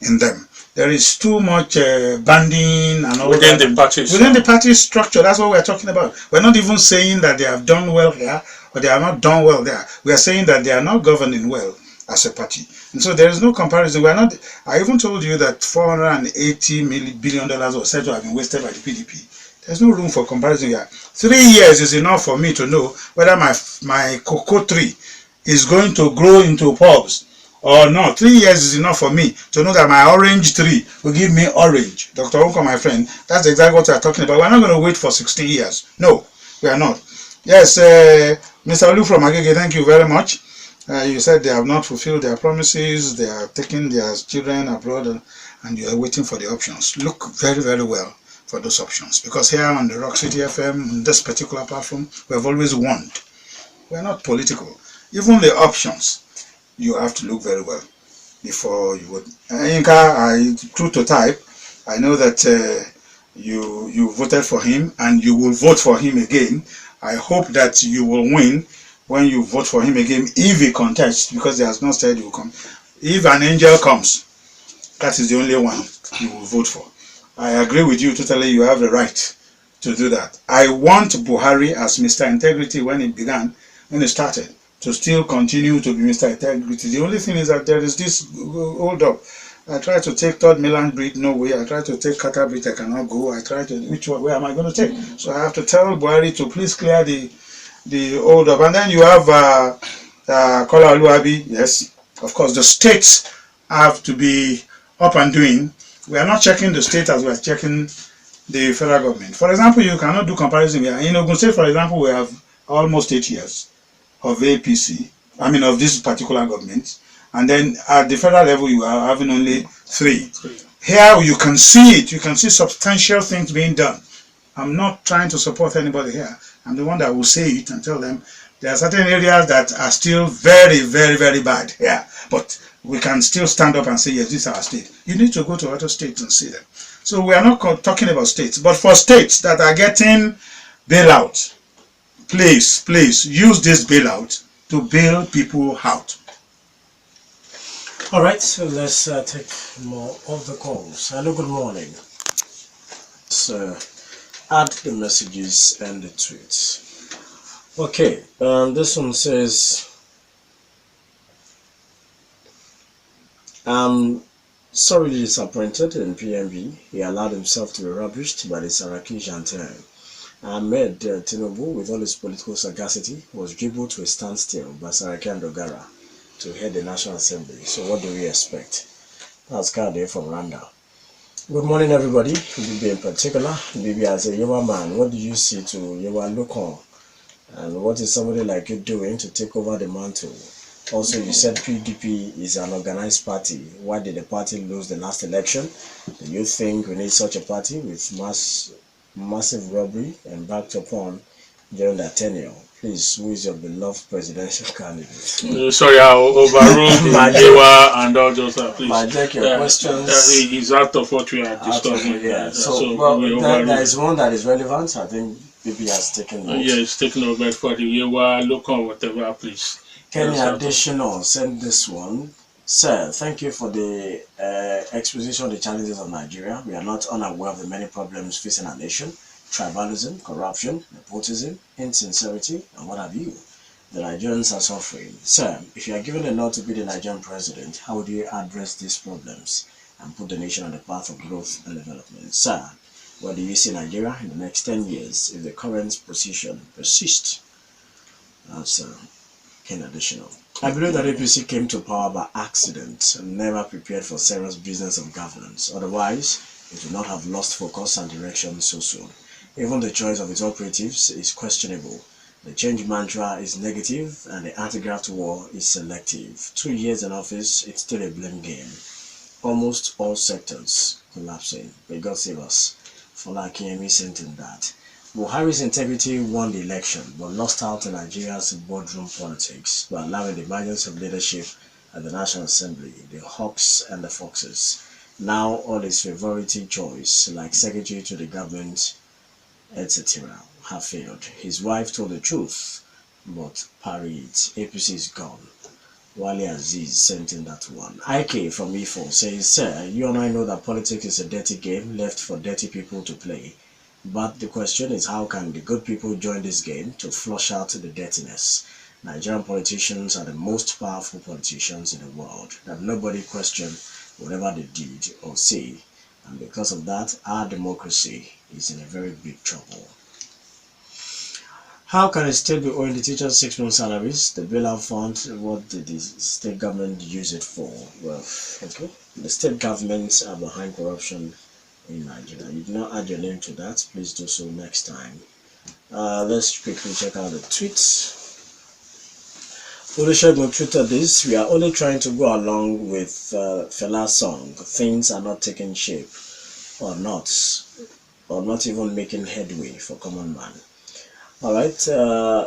in them. There is too much banding and all within that. Within the party structure, that's what we're talking about. We're not even saying that they have done well here or they have not done well there. We are saying that they are not governing well as a party. And so there is no comparison. We are not. I even told you that $480 billion was said to have been wasted by the PDP. There's no room for comparison here. 3 years is enough for me to know whether my cocoa tree is going to grow into pubs or no, 3 years is enough for me to know that my orange tree will give me orange. Dr. Unko, my friend, that's exactly what we are talking about. We're not going to wait for 16 years. No, we are not. Yes, Mr. Olu from Agege, thank you very much. You said they have not fulfilled their promises, they are taking their children abroad, and you are waiting for the options. Look very, very well for those options, because here on the Rock City FM, on this particular platform, we have always warned. We are not political. Even the options, you have to look very well before you would. Yinka, true to type, I know that you voted for him and you will vote for him again. I hope that you will win when you vote for him again, if he contests, because he has not said he will come. If an angel comes, that is the only one you will vote for. I agree with you totally. You have the right to do that. I want Buhari as Mr. Integrity when it started, to still continue to be Mr. Integrity. The only thing is that there is this hold up. I try to take third Milan breed, no way. I try to take Qatar breed, I cannot go. I try to, where am I going to take? So I have to tell Buhari to please clear the hold up. And then you have Kola Oluwabi. Yes, of course, the states have to be up and doing. We are not checking the state as we are checking the federal government. For example, you cannot do comparison here. In Ogun State, for example, we have almost 8 years of APC, of this particular government, and then at the federal level you are having only 3. Here you can see it, you can see substantial things being done. I'm not trying to support anybody here. I'm the one that will say it and tell them there are certain areas that are still very, very, very bad here, but we can still stand up and say, yes, this is our state. You need to go to other states and see them. So we are not talking about states, but for states that are getting bailout, please use this bailout to bail people out. All right, so let's take more of the calls. Hello, good morning. So add the messages and the tweets. Okay, this one says, sorely disappointed in PMB. He allowed himself to be rubbished by the Saraki Jantan. Ahmed Tinubu, with all his political sagacity, was dribbled to a standstill by Saraki and Dogara to head the National Assembly. So what do we expect? That's Kade from Randa. Good morning, everybody. Bibi in particular. Bibi, as a Yewa man, what do you see to Yewa look on? And what is somebody like you doing to take over the mantle? Also, you said PDP is an organized party. Why did the party lose the last election? Do you think we need such a party with massive robbery and backed upon during that tenure? Please, who is your beloved presidential candidate? Sorry, I overruled Yewa and all those. Please. Majek, your questions. Is out of what we are discussing. Yeah. So well, there is one that is relevant. I think BB has taken note. Yeah, it's taken over for the Yewa, local, whatever, please. Kenny Additional send this one. Sir, thank you for the exposition of the challenges of Nigeria. We are not unaware of the many problems facing our nation: tribalism, corruption, nepotism, insincerity, and what have you. The Nigerians are suffering. Sir, if you are given a nod to be the Nigerian president, how would you address these problems and put the nation on the path of growth and development? Sir, where do you see Nigeria in the next 10 years if the current position persists? That's Ken Additional. I believe that APC came to power by accident and never prepared for serious business of governance. Otherwise, it would not have lost focus and direction so soon. Even the choice of its operatives is questionable. The change mantra is negative and the anti-graft war is selective. 2 years in office, it's still a blame game. Almost all sectors collapsing. May God save us. Fola Akiyemi sent in that. Buhari's integrity won the election but lost out in Nigeria's boardroom politics by allowing the emergence of leadership at the National Assembly, the hawks and the foxes. Now all his favorite choice, like secretary to the government, etc., have failed. His wife told the truth, but parried. APC is gone. Wale Aziz sent in that one. IK from E4 says, Sir, you and I know that politics is a dirty game left for dirty people to play. But the question is, how can the good people join this game to flush out the dirtiness? Nigerian politicians are the most powerful politicians in the world, that nobody questions whatever they did or say. And because of that, our democracy is in a very big trouble. How can a state be owing the teachers 6 months salaries? The bailout fund, what did the state government use it for? Well, okay. The state governments are behind corruption in Nigeria. You do not add your name to that, please do so next time. Let's quickly check out the tweets. Olusegun tweeted this: we are only trying to go along with Fela's song. Things are not taking shape, or not even making headway for common man. Alright,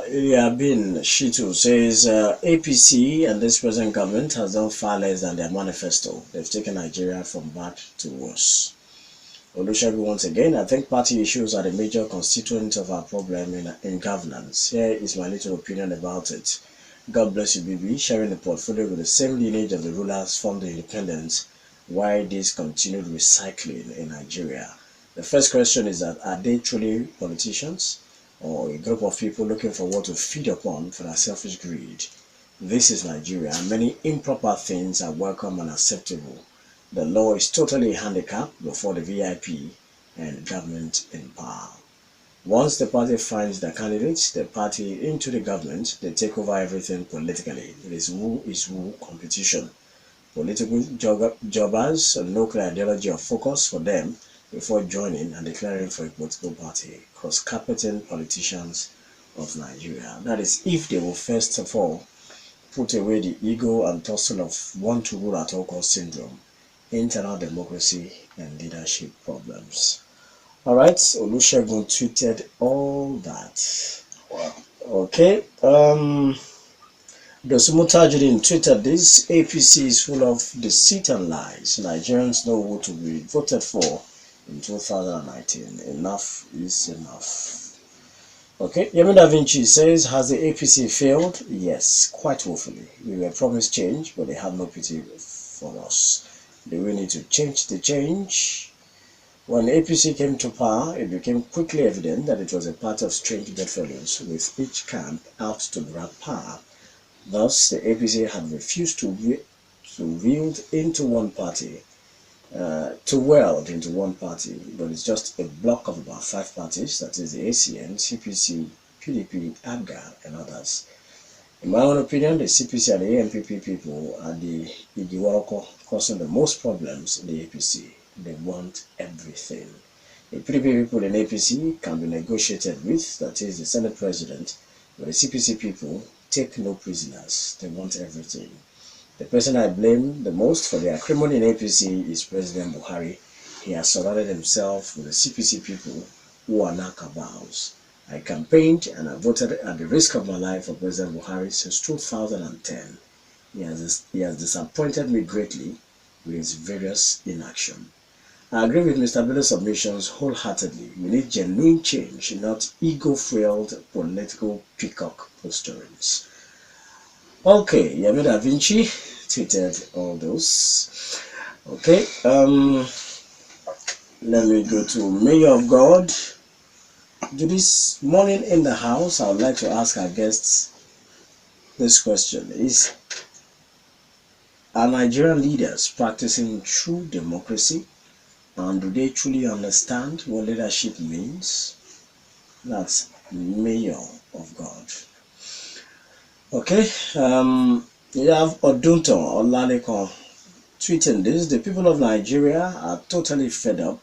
Yabin Shitu says APC and this present government has done far less than their manifesto. They've taken Nigeria from bad to worse. Olusegun once again: I think party issues are the major constituent of our problem in governance. Here is my little opinion about it. God bless you, BB, sharing the portfolio with the same lineage of the rulers from the independence. Why this continued recycling in Nigeria? The first question is that, are they truly politicians, or a group of people looking for what to feed upon for their selfish greed? This is Nigeria, and many improper things are welcome and acceptable. The law is totally a handicap before the VIP and government in power. Once the party finds the candidates, the party into the government, they take over everything politically. It is who competition. Political jobbers, no clear ideology or focus for them before joining and declaring for a political party. Cross-carpeting politicians of Nigeria. That is, if they will first of all put away the ego and tussle of want to rule at all cost syndrome, internal democracy and leadership problems. Alright, Olusegun tweeted all that. Wow. Okay, Dosumutajidin tweeted this: APC is full of deceit and lies. Nigerians know who to be voted for in 2019. Enough is enough. Okay, Yemi Da Vinci says, has the APC failed? Yes, quite woefully. We were promised change, but they have no pity for us. Do we need to change the change? When APC came to power, it became quickly evident that it was a party of strange bedfellows, with each camp out to grab power. Thus, the APC had refused to wield into one party, but it's just a block of about 5 parties, that is the ACN, CPC, PDP, ABGA, and others. In my own opinion, the CPC and the AMPP people are the Igiwaroko causing the most problems in the APC. They want everything. The PDP people in APC can be negotiated with, that is the Senate President, but the CPC people take no prisoners. They want everything. The person I blame the most for the acrimony in APC is President Buhari. He has surrounded himself with the CPC people who are now cabals. I campaigned and I voted at the risk of my life for President Buhari since 2010. He has disappointed me greatly with his various inaction. I agree with Mr. Bello's submissions wholeheartedly. We need genuine change, not ego-fueled political peacock posturings. Okay, Yemi Da Vinci tweeted all those. Okay, let me go to Mayor of God. This morning in the house, I would like to ask our guests this question: are Nigerian leaders practicing true democracy? And do they truly understand what leadership means? That's Mayor of God. Okay, you have Odunto Olaleko tweeting this: the people of Nigeria are totally fed up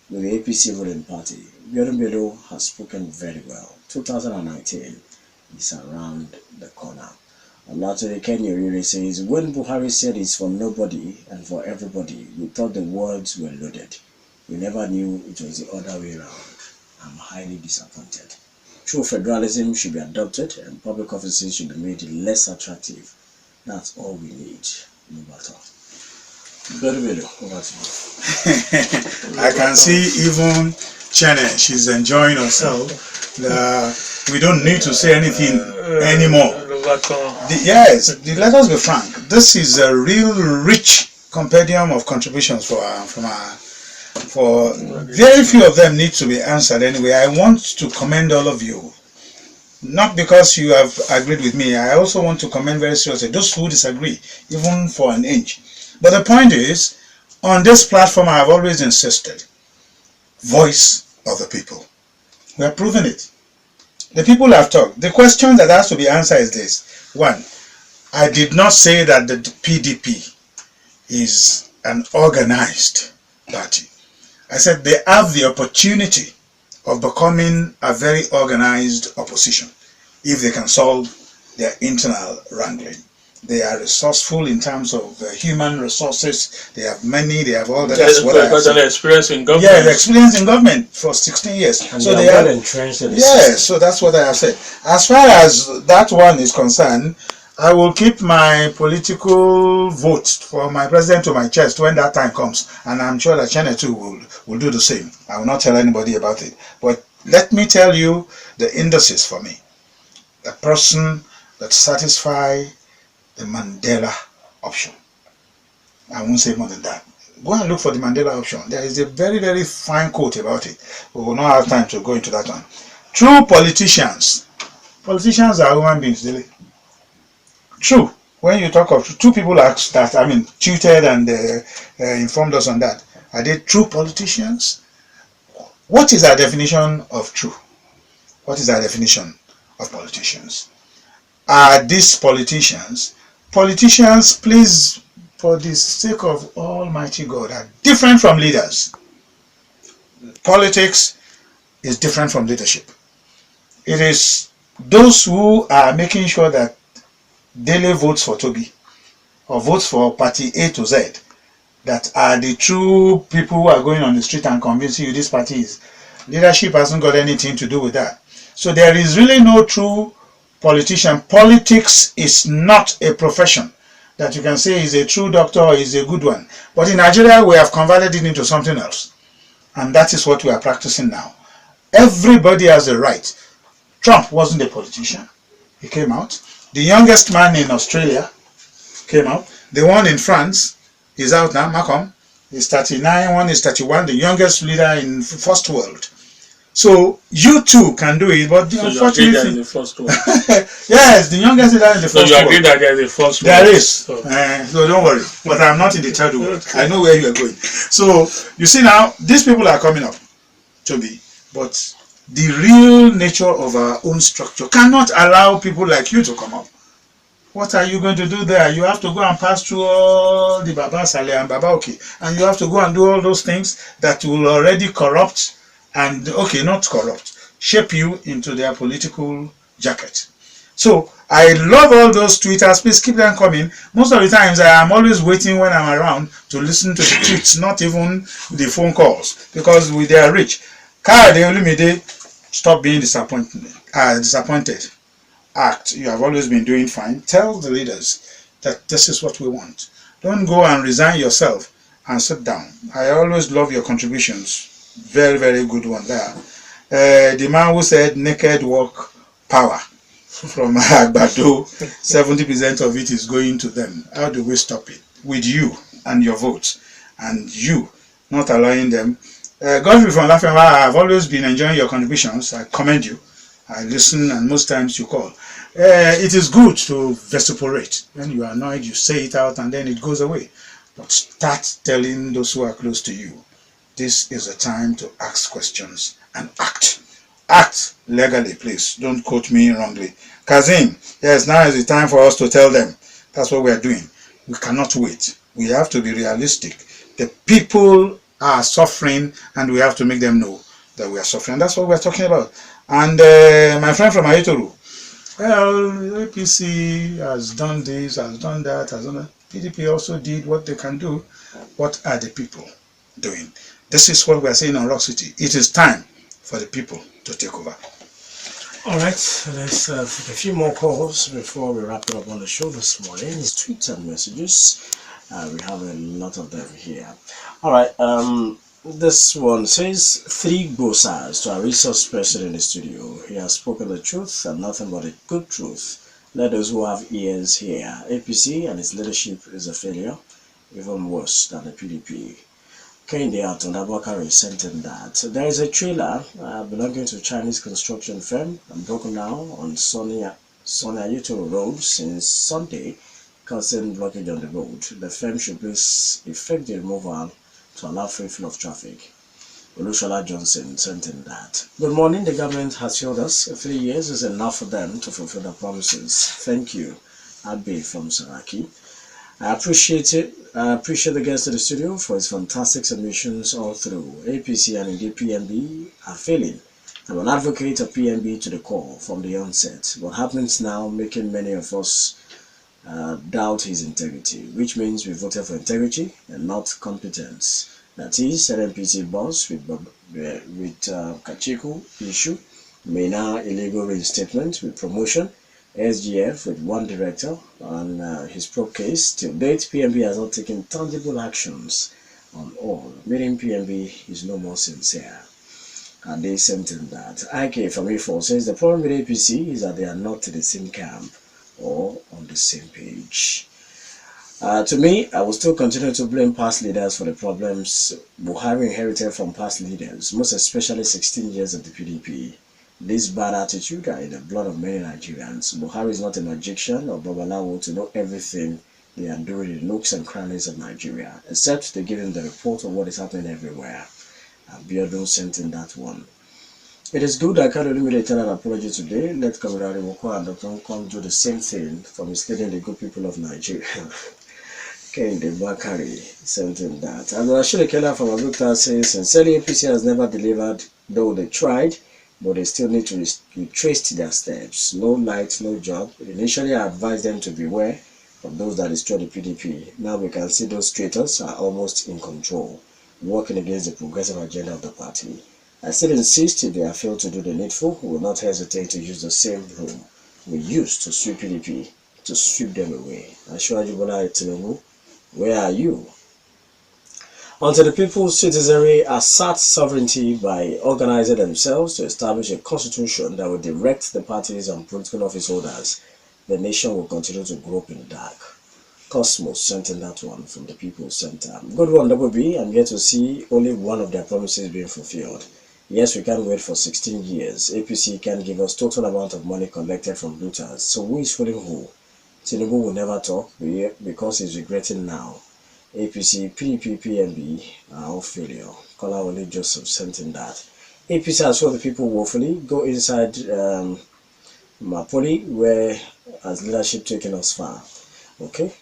with the APC ruling party. Biodun Bello has spoken very well. 2019 is around the corner. Olatode Kenyori says, when Buhari said it's for nobody and for everybody, we thought the words were loaded. We never knew it was the other way around. I'm highly disappointed. True federalism should be adopted and public offices should be made less attractive. That's all we need. No matter. Over to you. I can see even Chene, she's enjoying herself. We don't need to say anything anymore. Yes, let us be frank. This is a real rich compendium of contributions for very few of them need to be answered anyway. I want to commend all of you. Not because you have agreed with me. I also want to commend very seriously those who disagree, even for an inch. But the point is, on this platform I have always insisted, voice of the people. We are proving it. The people have talked. The question that has to be answered is this. One, I did not say that the PDP is an organized party. I said they have the opportunity of becoming a very organized opposition if they can solve their internal wrangling. They are resourceful in terms of human resources. They have money. They have all that. That's what I have got an experience in government. Yeah, the experience in government for 16 years. And so they are well entrenched in the system. so that's what I have said. As far as that one is concerned, I will keep my political vote for my president to my chest when that time comes, and I'm sure that China too will do the same. I will not tell anybody about it. But let me tell you the indices for me. A person that satisfies the Mandela option. I won't say more than that. Go and look for the Mandela option. There is a very, very fine quote about it. We will not have time to go into that one. True politicians are human beings, Dele. True. When you talk of two people that, I mean, tutored and informed us on that, are they true politicians? What is our definition of true? What is our definition of politicians? Are these politicians? Politicians, please, for the sake of Almighty God, are different from leaders. Politics is different from leadership. It is those who are making sure that Dele votes for Tobi or votes for party A to Z that are the true people who are going on the street and convincing you this party is. Leadership hasn't got anything to do with that. So there is really no true politician. Politics is not a profession that you can say is a true doctor or is a good one. But in Nigeria, we have converted it into something else. And that is what we are practicing now. Everybody has a right. Trump wasn't a politician. He came out. The youngest man in Australia came out. The one in France is out now, Macron. He's 39, one is 31, the youngest leader in first world. So you too can do it, but So unfortunately, you agree that in the first one. yes, the youngest leader in the So first you world. agree that there is a first one. There is. So, So don't worry. But I'm not in the third world. I know where you are going. So you see now, these people are coming up, Tobi, but the real nature of our own structure cannot allow people like you to come up. What are you going to do there? You have to go and pass through all the Baba Saleh and Baba Oki, and you have to go and do all those things that will already corrupt and, okay, not corrupt, shape you into their political jacket. So I love all those tweeters. Please keep them coming. Most of the times I am always waiting when I'm around to listen to the tweets, not even the phone calls, because they are rich. Kaya de Olumide, stop being disappointed. Act. You have always been doing fine. Tell the leaders that this is what we want. Don't go and resign yourself and sit down. I always love your contributions. Very, very good one there. The man who said naked work power from Agbado, 70% of it is going to them. How do we stop it? With you and your votes, and you not allowing them. Godfrey from Lafayette, I have always been enjoying your contributions. I commend you. I listen, and most times you call. It is good to vociferate. When you are annoyed, you say it out and then it goes away. But start telling those who are close to you, this is a time to ask questions and act. Act legally, please. Don't quote me wrongly. Kazim, yes, now is the time for us to tell them. That's what we are doing. We cannot wait. We have to be realistic. The people are suffering and we have to make them know that we are suffering. That's what we are talking about. And my friend from Ayodo, well, APC has done this, has done that, has done that. PDP also did what they can do. What are the people doing? This is what we are saying on Rock City. It is time for the people to take over. All right, let's take a few more calls before we wrap it up on the show this morning. It's Twitter messages. We have a lot of them here. All right, this one says 3 Bosas to our resource person in the studio. He has spoken the truth and nothing but the good truth. Let those who have ears hear. APC and its leadership is a failure, even worse than the PDP. Kende Aton Abakari sent in that. There is a trailer belonging to a Chinese construction firm and broken down on Sonia Ayodo Road since Sunday, causing blockage on the road. The firm should please effect the removal to allow free flow of traffic. Olushola Johnson sent in that. Good morning. The government has failed us. 3 years is enough for them to fulfill their promises. Thank you. Abe from Saraki. I appreciate it. I appreciate the guest of the studio for his fantastic submissions all through. APC and indeed PNB are failing. I'm an advocate of PNB to the core from the onset. What happens now making many of us doubt his integrity, which means we voted for integrity and not competence. That is, NPC boss with Kachiku issue, Mena illegal reinstatement with promotion, SGF with one director on his probe case. Till date, PNB has not taken tangible actions on all, meaning PNB is no more sincere. And they sent in that. IK from A4 says the problem with APC is that they are not in the same camp or on the same page. To me, I will still continue to blame past leaders for the problems Buhari inherited from past leaders, most especially 16 years of the PDP. This bad attitude are in the blood of many Nigerians. Buhari is not a magician or Babalawo to know everything they are doing in nooks and crannies of Nigeria, except they give him the report of what is happening everywhere. Biodun sent in that one. It is good I can only tell an apology today. Let Kamilari Moko and Dr. Nkong do the same thing for misleading the good people of Nigeria. Kende Bakari sent in that. And Rashid Keller from Abuja says, sincerely, APC has never delivered, though they tried, but they still need to retrace their steps. No light, no job. Initially, I advised them to beware of those that destroy the PDP. Now we can see those traitors are almost in control, working against the progressive agenda of the party. I still insist if they have failed to do the needful, we will not hesitate to use the same room we used to sweep PDP, to sweep them away. Ashwaju Bola Tinubu, where are you? Until the people's citizenry assert sovereignty by organizing themselves to establish a constitution that will direct the parties and political office holders, the nation will continue to grope in the dark. Cosmos sent in that one from the People's Center. Good one, Double B. I'm here to see only one of their promises being fulfilled. Yes, we can't wait for 16 years. APC can give us total amount of money collected from looters. So who is fooling who? Tinubu will never talk because he's regretting now. APC, PDP, PNB are all failure. Kolawole Joseph sent in that. APC has failed the people woefully. Go inside Mapoli, where has leadership taken us far. Okay,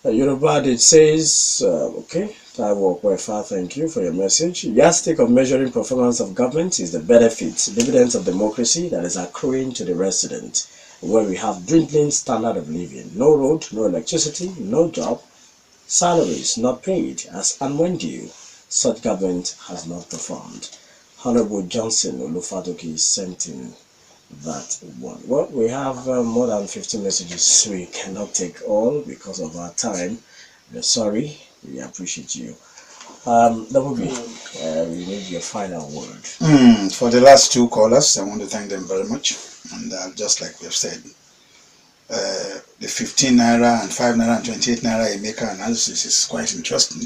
Yoruba, it says, okay, Taiwo Okwefa, thank you for your message. Yardstick of measuring performance of government is the benefits, dividends of democracy that is accruing to the resident, where we have dwindling standard of living, no road, no electricity, no job, salaries not paid as and when due. Such government has not performed. Honorable Johnson Olufadoki sent in that one. Well, we have more than 50 messages. We cannot take all because of our time. We're sorry. We appreciate you. Double B, we need your final word. For the last two callers, I want to thank them very much. And just like we have said, the 15 naira and 5 naira and 28 naira Emeka analysis is quite interesting.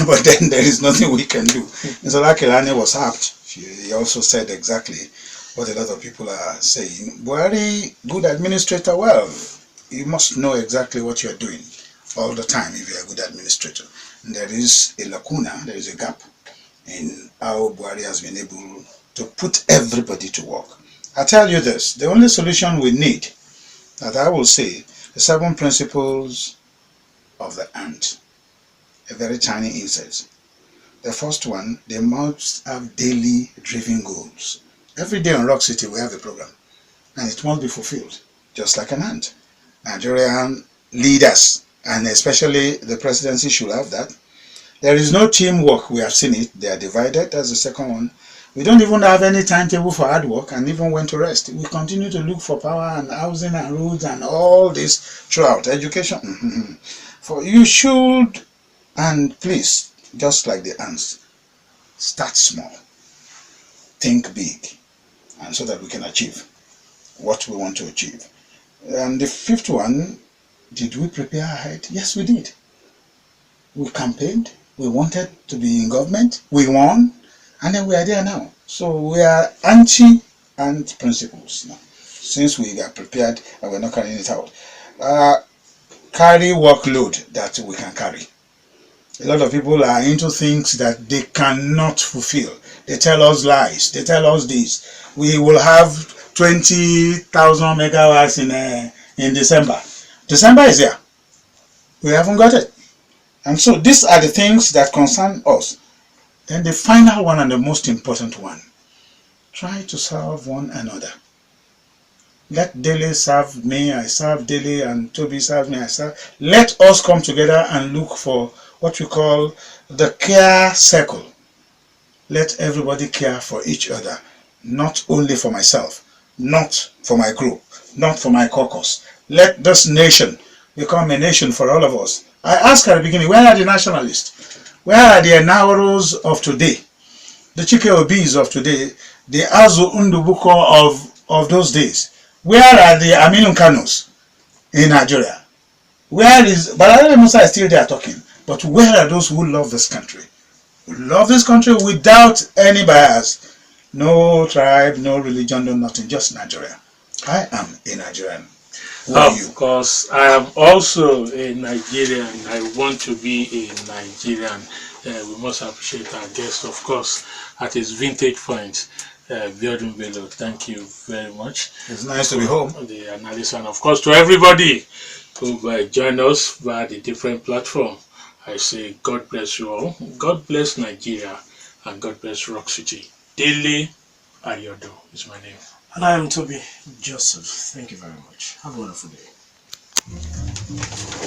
But then there is nothing we can do. Mr. Lakilane was apt. He also said exactly what a lot of people are saying. Buhari, good administrator, well, you must know exactly what you're doing all the time if you're a good administrator. And there is a lacuna, there is a gap in how Buhari has been able to put everybody to work. I tell you this, the only solution we need, that I will say, the 7 principles of the ant, a very tiny insect. The first one, they must have daily driven goals. Every day in Rock City we have a program and it must be fulfilled, just like an ant. Nigerian leaders and especially the presidency should have that. There is no teamwork, we have seen it, they are divided, that's the second one. We don't even have any timetable for hard work and even when to rest. We continue to look for power and housing and roads and all this throughout. Education, For you should, and please, just like the ants, start small, think big, and so that we can achieve what we want to achieve. And the fifth one, did we prepare ahead? Yes, we did. We campaigned, we wanted to be in government, we won, and then we are there now. So we are anti-ant principles now, since we got prepared and we're not carrying it out. Carry workload that we can carry. A lot of people are into things that they cannot fulfill. They tell us lies. They tell us this. We will have 20,000 megawatts in December. December is here. We haven't got it. And so these are the things that concern us. Then the final one and the most important one. Try to serve one another. Let Dele serve me, I serve Dele, and Tobi serve me, I serve. Let us come together and look for what we call the care circle. Let everybody care for each other, not only for myself, not for my group, not for my caucus. Let this nation become a nation for all of us. I asked at the beginning, where are the nationalists? Where are the Nawaros of today? The Chike Obis of today, the Azu Undubuko of those days? Where are the Aminu Kanos in Nigeria? Where is, Balade Musa is still there talking, but where are those who love this country? Who love this country without any bias? No tribe, no religion, no nothing, just Nigeria. I am a Nigerian. Who are you? Of course, I am also a Nigerian. I want to be a Nigerian. We must appreciate our guest, of course, at his vintage point. Biodun Bello, thank you very much. It's nice to be home. The analysis, and of course to everybody who joined us via the different platform. I say God bless you all. God bless Nigeria, and God bless Rock City. Dele Ayodo is my name. And I am Tobi Joseph. Thank you very much. Have a wonderful day.